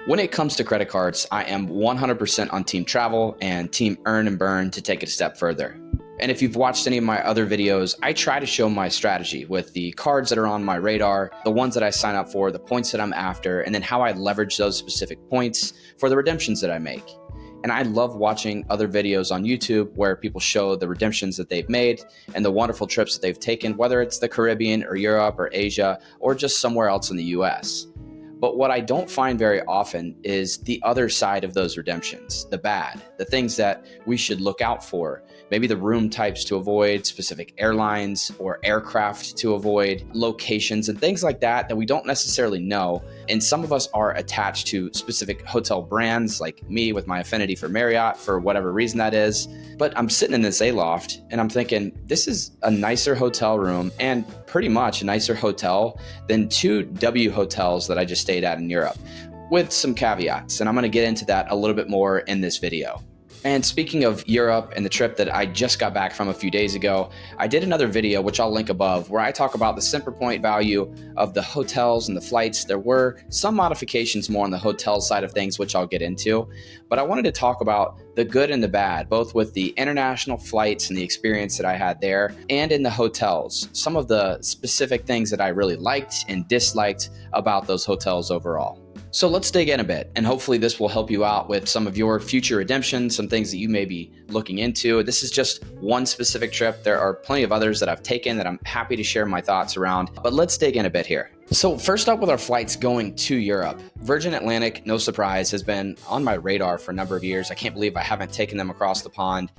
When it comes to credit cards, I am 100% on team travel and team earn and burn to take it a step further. And if you've watched any of my other videos, I try to show my strategy with the cards that are on my radar, the ones that I sign up for, the points that I'm after, and then how I leverage those specific points for the redemptions that I make. And I love watching other videos on YouTube where people show the redemptions that they've made and the wonderful trips that they've taken, whether it's the Caribbean or Europe or Asia or just somewhere else in the US. But what I don't find very often is the other side of those redemptions, the bad, the things that we should look out for. Maybe the room types to avoid, specific airlines or aircraft to avoid, locations and things like that we don't necessarily know. And some of us are attached to specific hotel brands, like me with my affinity for Marriott for whatever reason that is. But I'm sitting in this A-loft and I'm thinking, this is a nicer hotel room and pretty much a nicer hotel than two W hotels that I just stayed at in Europe, with some caveats. And I'm going to get into that a little bit more in this video. And speaking of Europe and the trip that I just got back from a few days ago, I did another video, which I'll link above, where I talk about the center point value of the hotels and the flights. There were some modifications more on the hotel side of things, which I'll get into. But I wanted to talk about the good and the bad, both with the international flights and the experience that I had there, and in the hotels, some of the specific things that I really liked and disliked about those hotels overall. So let's dig in a bit, and hopefully this will help you out with some of your future redemptions, some things that you may be looking into. This is just one specific trip. There are plenty of others that I've taken that I'm happy to share my thoughts around, but let's dig in a bit here. So first up with our flights going to Europe, Virgin Atlantic, no surprise, has been on my radar for a number of years. I can't believe I haven't taken them across the pond.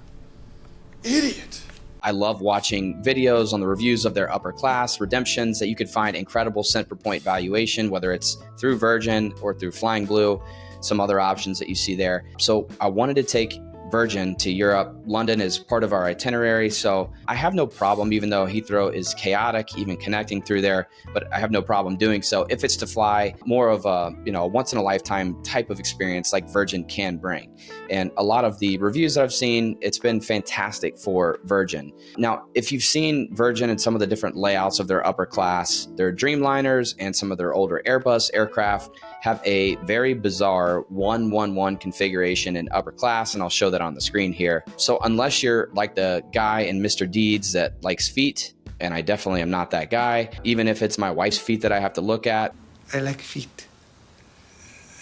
Idiot. I love watching videos on the reviews of their upper class redemptions that you could find incredible cent per point valuation, whether it's through Virgin or through Flying Blue, some other options that you see there. So I wanted to take Virgin to Europe. London is part of our itinerary, so I have no problem, even though Heathrow is chaotic, even connecting through there, but I have no problem doing so if it's to fly more of a, once in a lifetime type of experience like Virgin can bring. And a lot of the reviews that I've seen, it's been fantastic for Virgin. Now, if you've seen Virgin and some of the different layouts of their upper class, their Dreamliners and some of their older Airbus aircraft have a very bizarre 1-1-1 configuration in upper class, and I'll show that on the screen here. So unless you're like the guy in Mr. Deeds that likes feet, and I definitely am not that guy, even if it's my wife's feet that I have to look at. I like feet.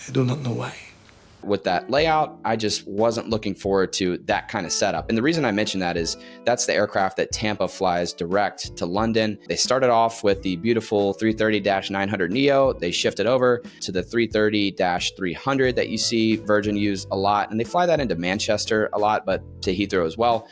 I do not know why. With that layout, I just wasn't looking forward to that kind of setup. And the reason I mention that is that's the aircraft that Tampa flies direct to London. They started off with the beautiful 330-900 Neo. They shifted over to the 330-300 that you see Virgin use a lot. And they fly that into Manchester a lot, but to Heathrow as well.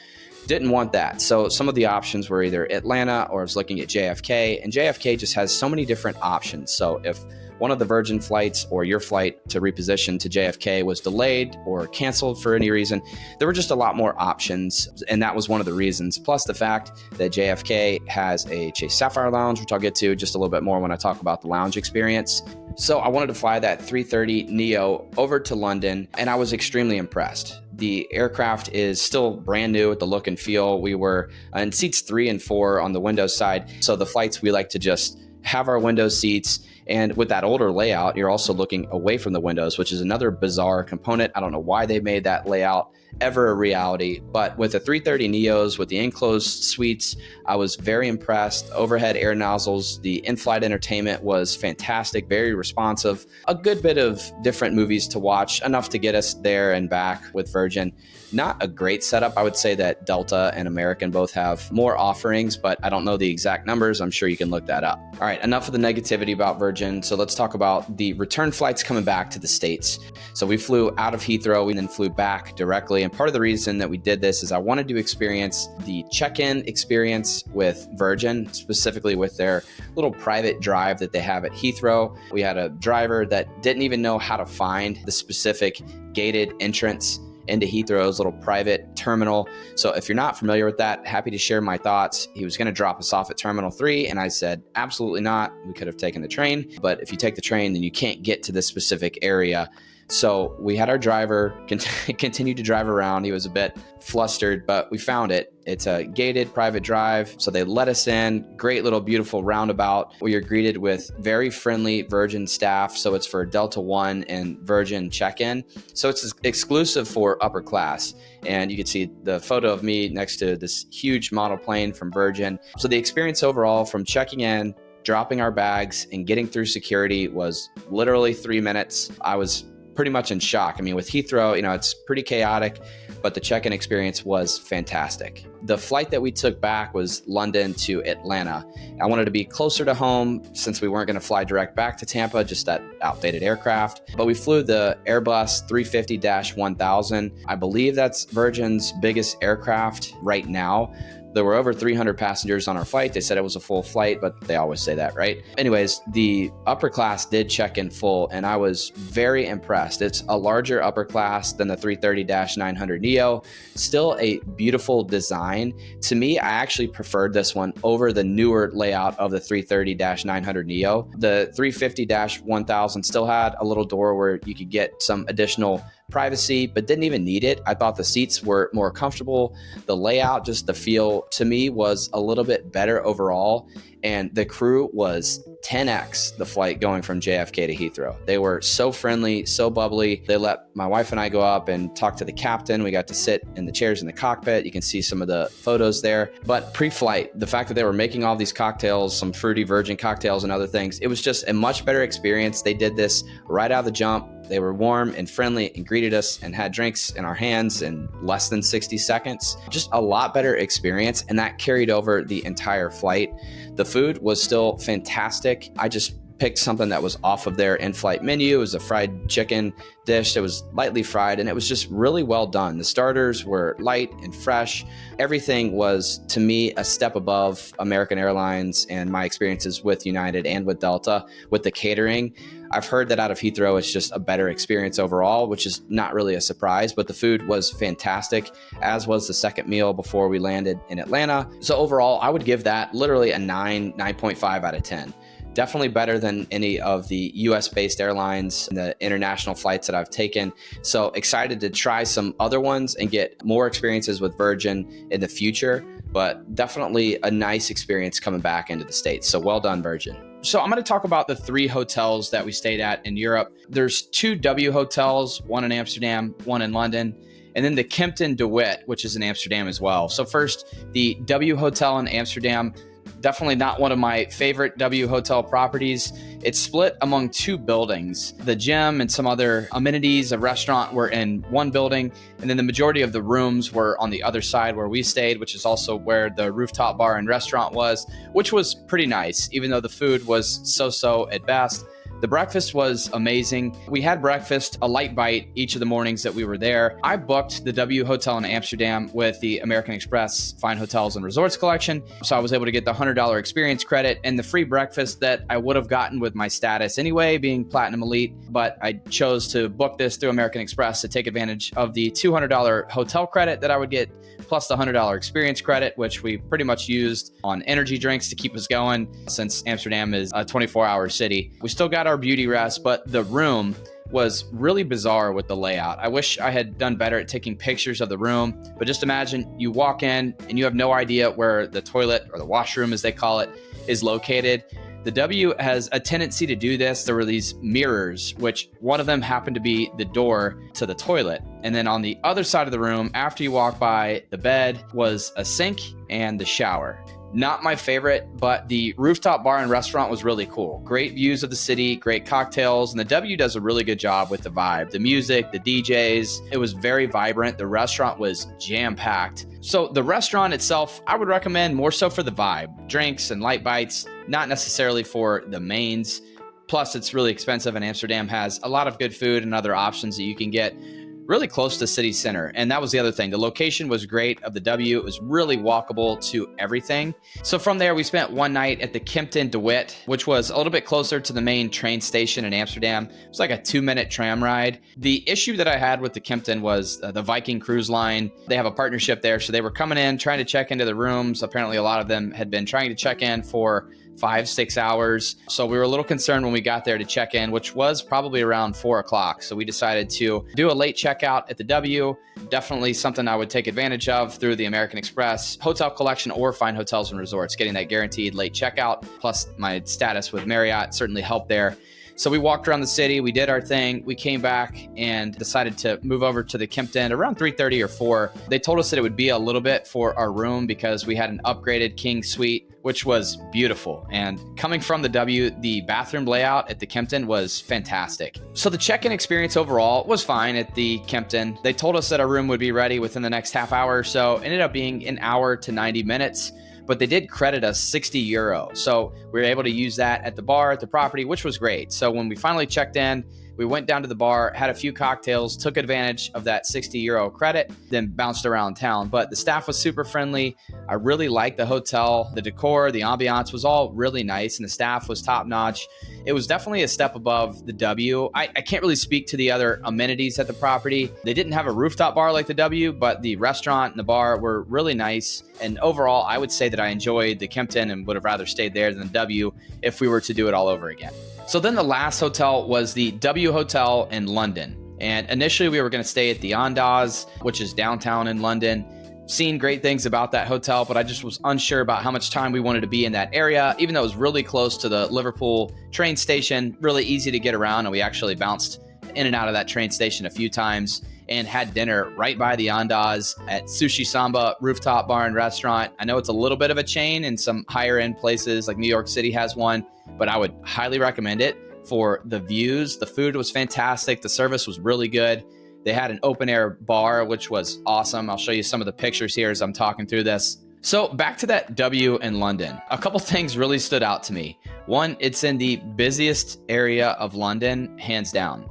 Didn't want that. So some of the options were either Atlanta or I was looking at JFK, and JFK just has so many different options. So if one of the Virgin flights or your flight to reposition to JFK was delayed or canceled for any reason, there were just a lot more options. And that was one of the reasons. Plus the fact that JFK has a Chase Sapphire lounge, which I'll get to just a little bit more when I talk about the lounge experience. So I wanted to fly that 330 Neo over to London, and I was extremely impressed. The aircraft is still brand new with the look and feel. We were in seats 3 and 4 on the window side. So the flights, we like to just have our window seats. And with that older layout, you're also looking away from the windows, which is another bizarre component. I don't know why they made that layout ever a reality, but with the 330 Neos, with the enclosed suites, I was very impressed. Overhead air nozzles, the in-flight entertainment was fantastic, very responsive. A good bit of different movies to watch, enough to get us there and back with Virgin. Not a great setup. I would say that Delta and American both have more offerings, but I don't know the exact numbers. I'm sure you can look that up. All right, enough of the negativity about Virgin. So let's talk about the return flights coming back to the States. So we flew out of Heathrow and then flew back directly. And part of the reason that we did this is I wanted to experience the check-in experience with Virgin, specifically with their little private drive that they have at Heathrow. We had a driver that didn't even know how to find the specific gated entrance into Heathrow's little private terminal. So if you're not familiar with that, happy to share my thoughts. He was going to drop us off at Terminal 3, and I said, absolutely not. We could have taken the train, but if you take the train, then you can't get to this specific area. So we had our driver continue to drive around. He was a bit flustered, but we found it. It's a gated private drive. So they let us in. Great little beautiful roundabout. We are greeted with very friendly Virgin staff. So it's for Delta One and Virgin check-in. So it's exclusive for upper class. And you can see the photo of me next to this huge model plane from Virgin. So the experience overall from checking in, dropping our bags, and getting through security was literally 3 minutes. I was pretty much in shock. I mean, with Heathrow, it's pretty chaotic, but the check-in experience was fantastic. The flight that we took back was London to Atlanta. I wanted to be closer to home since we weren't going to fly direct back to Tampa, just that outdated aircraft. But we flew the Airbus 350-1000. I believe that's Virgin's biggest aircraft right now. There were over 300 passengers on our flight. They said it was a full flight, but they always say that, right? Anyways, the upper class did check in full, and I was very impressed. It's a larger upper class than the 330-900 Neo. Still a beautiful design. To me, I actually preferred this one over the newer layout of the 330-900 Neo. The 350-1000 still had a little door where you could get some additional privacy, but didn't even need it. I thought the seats were more comfortable. The layout, just the feel to me was a little bit better overall. And the crew was 10x the flight going from JFK to Heathrow. They were so friendly, so bubbly. They let my wife and I go up and talk to the captain. We got to sit in the chairs in the cockpit. You can see some of the photos there. But pre-flight, the fact that they were making all these cocktails, some fruity Virgin cocktails and other things, it was just a much better experience. They did this right out of the jump. They were warm and friendly and greeted us and had drinks in our hands in less than 60 seconds. Just a lot better experience, and that carried over the entire flight. The food was still fantastic. I just picked something that was off of their in-flight menu. It was a fried chicken dish that was lightly fried, and it was just really well done. The starters were light and fresh. Everything was, to me, a step above American Airlines and my experiences with United and with Delta with the catering. I've heard that out of Heathrow, it's just a better experience overall, which is not really a surprise, but the food was fantastic, as was the second meal before we landed in Atlanta. So overall, I would give that literally a 9.5 out of 10. Definitely better than any of the US-based airlines and the international flights that I've taken. So excited to try some other ones and get more experiences with Virgin in the future, but definitely a nice experience coming back into the States. So well done, Virgin. So I'm going to talk about the 3 hotels that we stayed at in Europe. There's 2 W hotels, one in Amsterdam, one in London, and then the Kempton DeWitt, which is in Amsterdam as well. So first, the W hotel in Amsterdam. Definitely not one of my favorite W hotel properties. It's split among 2 buildings. The gym and some other amenities, a restaurant, were in one building, and then the majority of the rooms were on the other side where we stayed, which is also where the rooftop bar and restaurant was, which was pretty nice, even though the food was so-so at best. The breakfast was amazing. We had breakfast, a light bite each of the mornings that we were there. I booked the W Hotel in Amsterdam with the American Express Fine Hotels and Resorts collection. So I was able to get the $100 experience credit and the free breakfast that I would have gotten with my status anyway, being Platinum Elite. But I chose to book this through American Express to take advantage of the $200 hotel credit that I would get, plus the $100 experience credit, which we pretty much used on energy drinks to keep us going since Amsterdam is a 24-hour city. We still got our beauty rest, but the room was really bizarre with the layout. I wish I had done better at taking pictures of the room, but just imagine you walk in and you have no idea where the toilet, or the washroom as they call it, is located. The W has a tendency to do this. There were these mirrors, which one of them happened to be the door to the toilet. And then on the other side of the room, after you walk by the bed, was a sink and the shower. Not my favorite, but the rooftop bar and restaurant was really cool. Great views of the city, great cocktails, and the W does a really good job with the vibe. The music, the DJs, it was very vibrant. The restaurant was jam-packed. So the restaurant itself, I would recommend more so for the vibe. Drinks and light bites, not necessarily for the mains. Plus, it's really expensive, and Amsterdam has a lot of good food and other options that you can get really close to city center. And that was the other thing. The location was great of the W. It was really walkable to everything. So from there, we spent one night at the Kempton DeWitt, which was a little bit closer to the main train station in Amsterdam. It was like a 2-minute tram ride. The issue that I had with the Kempton was the Viking Cruise Line. They have a partnership there. So they were coming in, trying to check into the rooms. Apparently, a lot of them had been trying to check in for 5-6 hours. So we were a little concerned when we got there to check in, which was probably around 4 o'clock. So we decided to do a late checkout at the W. Definitely something I would take advantage of through the American Express hotel collection or Fine Hotels and Resorts. Getting that guaranteed late checkout, plus my status with Marriott certainly helped there. So we walked around the city, we did our thing, we came back and decided to move over to the Kempton around 3:30 or 4. They told us that it would be a little bit for our room because we had an upgraded king suite, which was beautiful. And coming from the W, the bathroom layout at the Kempton was fantastic. So the check-in experience overall was fine at the Kempton. They told us that our room would be ready within the next half hour or so. It ended up being an hour to 90 minutes. But they did credit us €60. So we were able to use that at the bar at the property, which was great. So when we finally checked in, we went down to the bar, had a few cocktails, took advantage of that €60 credit, then bounced around town. But the staff was super friendly. I really liked the hotel. The decor, the ambiance was all really nice, and the staff was top notch. It was definitely a step above the W. I can't really speak to the other amenities at the property. They didn't have a rooftop bar like the W, but the restaurant and the bar were really nice. And overall, I would say that I enjoyed the Kempton and would have rather stayed there than the W if we were to do it all over again. So then the last hotel was the W Hotel in London. And initially we were going to stay at the Andaz, which is downtown in London. Seen great things about that hotel, but I just was unsure about how much time we wanted to be in that area, even though it was really close to the Liverpool train station, really easy to get around. And we actually bounced in and out of that train station a few times and had dinner right by the Andaz at Sushi Samba Rooftop Bar and Restaurant. I know it's a little bit of a chain in some higher end places, like New York City has one, but I would highly recommend it for the views. The food was fantastic. The service was really good. They had an open air bar, which was awesome. I'll show you some of the pictures here as I'm talking through this. So back to that W in London. A couple things really stood out to me. One, it's in the busiest area of London, hands down.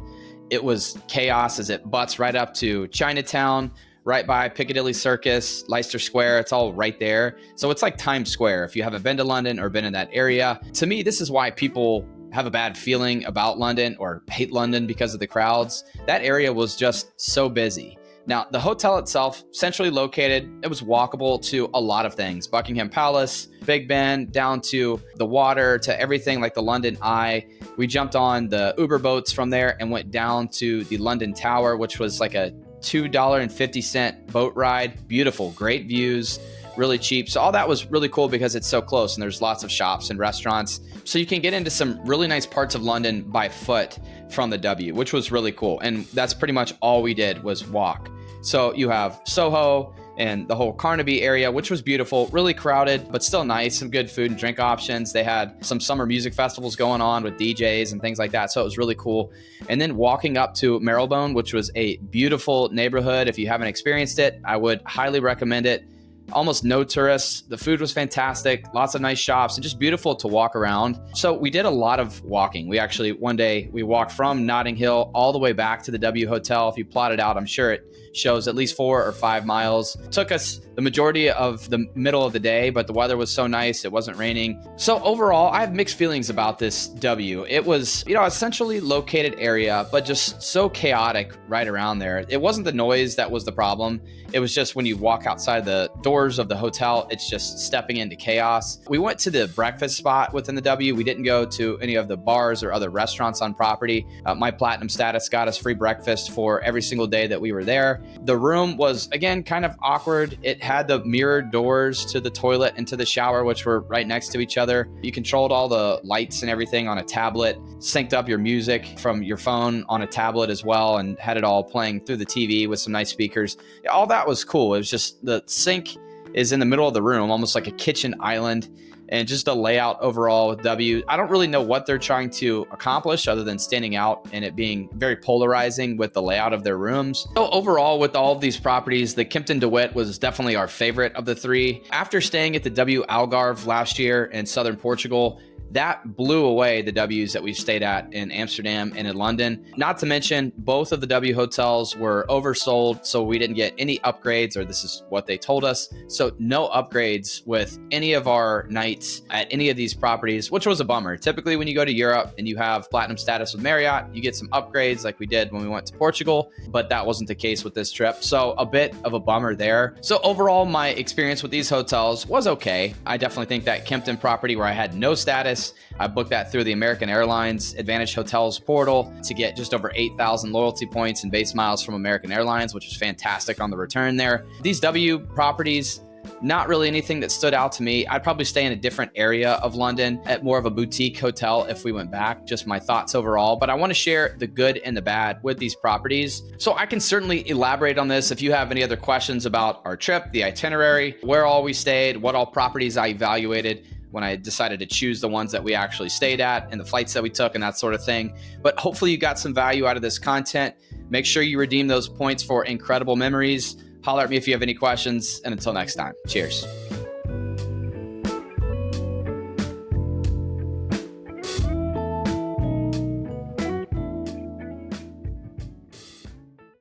It was chaos as it butts right up to Chinatown, right by Piccadilly Circus, Leicester Square. It's all right there. So it's like Times Square if you haven't been to London or been in that area. To me, this is why people have a bad feeling about London or hate London because of the crowds. That area was just so busy. Now, the hotel itself, centrally located, it was walkable to a lot of things. Buckingham Palace, Big Ben, down to the water, to everything like the London Eye. We jumped on the Uber boats from there and went down to the London Tower, which was like a $2.50 boat ride. Beautiful, great views, really cheap. So all that was really cool because it's so close and there's lots of shops and restaurants. So you can get into some really nice parts of London by foot from the W, which was really cool. And that's pretty much all we did was walk. So you have Soho and the whole Carnaby area, which was beautiful, really crowded, but still nice. Some good food and drink options. They had some summer music festivals going on with DJs and things like that. So it was really cool. And then walking up to Marylebone, which was a beautiful neighborhood. If you haven't experienced it, I would highly recommend it. Almost no tourists. The food was fantastic. Lots of nice shops and just beautiful to walk around. So we did a lot of walking. We actually, one day we walked from Notting Hill all the way back to the W Hotel. If you plot it out, I'm sure it shows at least 4 or 5 miles. It took us the majority of the middle of the day, but the weather was so nice. It wasn't raining. So overall, I have mixed feelings about this W. It was, a centrally located area, but just so chaotic right around there. It wasn't the noise that was the problem. It was just when you walk outside the doors of the hotel, it's just stepping into chaos. We went to the breakfast spot within the W. We didn't go to any of the bars or other restaurants on property. My platinum status got us free breakfast for every single day that we were there. The room was, again, kind of awkward. It had the mirrored doors to the toilet and to the shower, which were right next to each other. You controlled all the lights and everything on a tablet, synced up your music from your phone on a tablet as well, and had it all playing through the TV with some nice speakers. All that was cool. It was just the sink is in the middle of the room, almost like a kitchen island, and just a layout overall with W. I don't really know what they're trying to accomplish other than standing out and it being very polarizing with the layout of their rooms. So overall, with all of these properties, the Kempton DeWitt was definitely our favorite of the three. After staying at the W Algarve last year in southern Portugal, that blew away the W's that we've stayed at in Amsterdam and in London. Not to mention, both of the W hotels were oversold, so we didn't get any upgrades, or this is what they told us. So no upgrades with any of our nights at any of these properties, which was a bummer. Typically, when you go to Europe and you have platinum status with Marriott, you get some upgrades like we did when we went to Portugal, but that wasn't the case with this trip. So a bit of a bummer there. So overall, my experience with these hotels was okay. I definitely think that Kempton property where I had no status, I booked that through the American Airlines Advantage Hotels portal to get just over 8,000 loyalty points and base miles from American Airlines, which was fantastic on the return there. These W properties, not really anything that stood out to me. I'd probably stay in a different area of London at more of a boutique hotel if we went back, just my thoughts overall. But I want to share the good and the bad with these properties. So I can certainly elaborate on this if you have any other questions about our trip, the itinerary, where all we stayed, what all properties I evaluated when I decided to choose the ones that we actually stayed at and the flights that we took and that sort of thing. But hopefully you got some value out of this content. Make sure you redeem those points for incredible memories. Holler at me if you have any questions, and until next time, cheers.